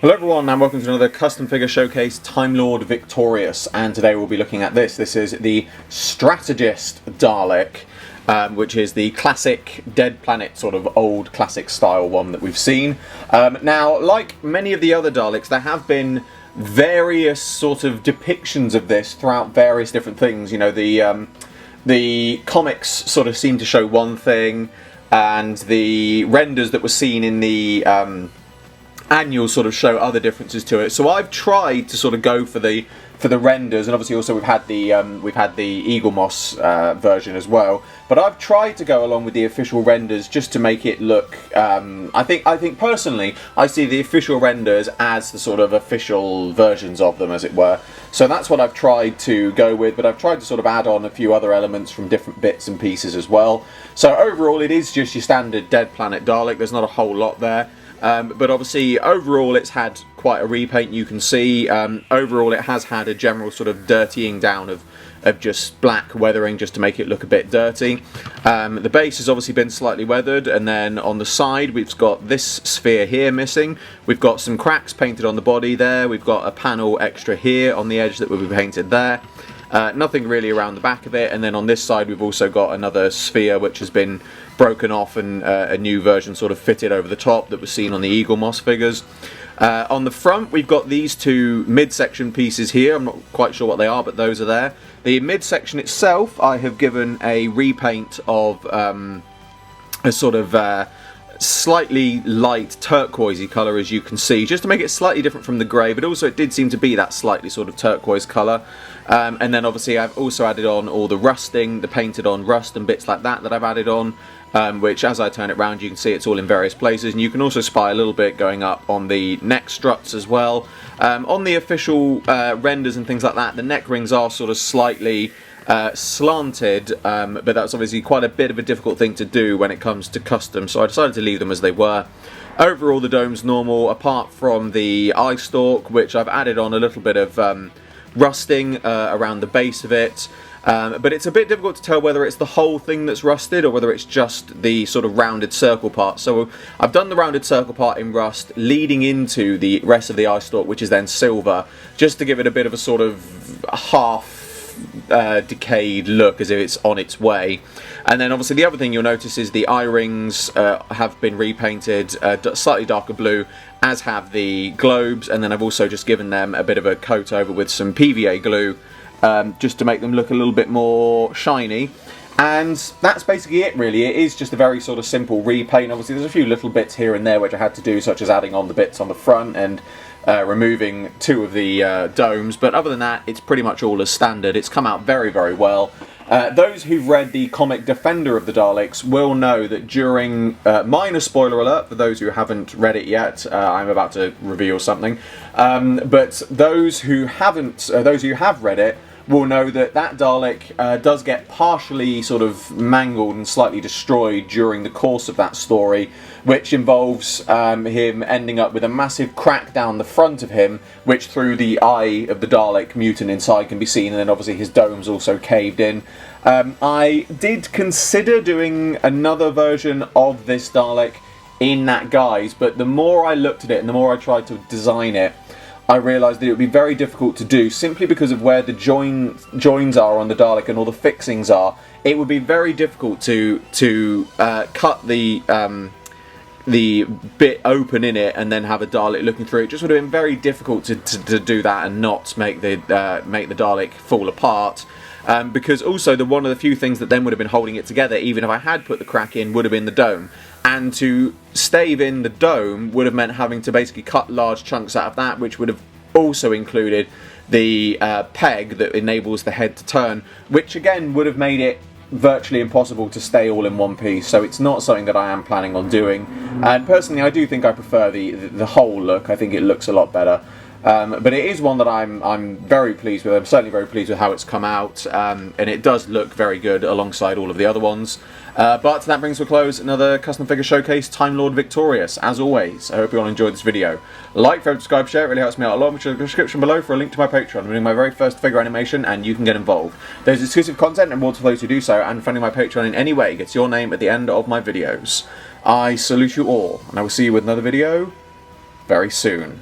Hello everyone and welcome to another custom figure showcase, TimeLord Victorious, and today we'll be looking at this. This is the Strategist Dalek, which is the classic Dead Planet sort of old classic style one that we've seen. Now, like many of the other Daleks, there have been various sort of depictions of this throughout various different things. You know, the comics sort of seem to show one thing, and the renders that were seen in the annuals sort of show other differences to it. So I've tried to sort of go for the renders, and obviously also we've had the Eagle Moss version as well. But I've tried to go along with the official renders just to make it look. I think personally, I see the official renders as the sort of official versions of them, as it were. So that's what I've tried to go with. But I've tried to sort of add on a few other elements from different bits and pieces as well. So overall, it is just your standard Dead Planet Dalek. There's not a whole lot there. But obviously, overall, it's had quite a repaint, you can see. Overall, it has had a general sort of dirtying down of just black weathering, just to make it look a bit dirty. The base has obviously been slightly weathered, and then on the side, we've got this sphere here missing. We've got some cracks painted on the body there. We've got a panel extra here on the edge that will be painted there. Nothing really around the back of it, and then on this side we've also got another sphere which has been broken off and a new version sort of fitted over the top that was seen on the Eagle Moss figures. On the front we've got these two midsection pieces here. I'm not quite sure what they are, but those are there. The midsection itself I have given a repaint of a sort of slightly light turquoisey colour, as you can see, just to make it slightly different from the grey, but also it did seem to be that slightly sort of turquoise colour. And then obviously I've also added on all the rusting, the painted on rust and bits like that I've added on, which as I turn it round you can see it's all in various places, and you can also spy a little bit going up on the neck struts as well. On the official renders and things like that, the neck rings are sort of slightly slanted, but that's obviously quite a bit of a difficult thing to do when it comes to custom, so I decided to leave them as they were. Overall the dome's normal, apart from the eye stalk, which I've added on a little bit of rusting around the base of it, but it's a bit difficult to tell whether it's the whole thing that's rusted or whether it's just the sort of rounded circle part. So I've done the rounded circle part in rust leading into the rest of the eye stalk, which is then silver, just to give it a bit of a sort of half decayed look, as if it's on its way. And then obviously the other thing you'll notice is the eye rings have been repainted slightly darker blue, as have the globes, and then I've also just given them a bit of a coat over with some PVA glue, just to make them look a little bit more shiny. And that's basically it, really. It is just a very sort of simple repaint. Obviously there's a few little bits here and there which I had to do, such as adding on the bits on the front and removing two of the domes, but other than that it's pretty much all as standard. It's come out very, very well. Those who've read the comic Defender of the Daleks will know that during, minor spoiler alert for those who haven't read it yet, I'm about to reveal something, but those who haven't, those who have read it will know that that Dalek does get partially sort of mangled and slightly destroyed during the course of that story, which involves him ending up with a massive crack down the front of him, which through the eye of the Dalek mutant inside can be seen, and then obviously his dome's also caved in. I did consider doing another version of this Dalek in that guise, but the more I looked at it and the more I tried to design it, I realised that it would be very difficult to do, simply because of where the joins are on the Dalek and all the fixings are. It would be very difficult to cut the bit open in it and then have a Dalek looking through. It just would have been very difficult to do that and not make the Dalek fall apart. Because also one of the few things that then would have been holding it together, even if I had put the crack in, would have been the dome. And to stave in the dome would have meant having to basically cut large chunks out of that, which would have also included the peg that enables the head to turn, which again would have made it virtually impossible to stay all in one piece. So it's not something that I am planning on doing. And personally I do think I prefer the whole look. I think it looks a lot better. But it is one that I'm very pleased with. I'm certainly very pleased with how it's come out, and it does look very good alongside all of the other ones. But that brings to a close another custom figure showcase, TimeLord Victorious. As always, I hope you all enjoyed this video. Like, favorite, subscribe, share, it really helps me out a lot. Which is in the description below for a link to my Patreon. I'm doing my very first figure animation, and you can get involved. There's exclusive content and more to those who do so, and funding my Patreon in any way gets your name at the end of my videos. I salute you all, and I will see you with another video very soon.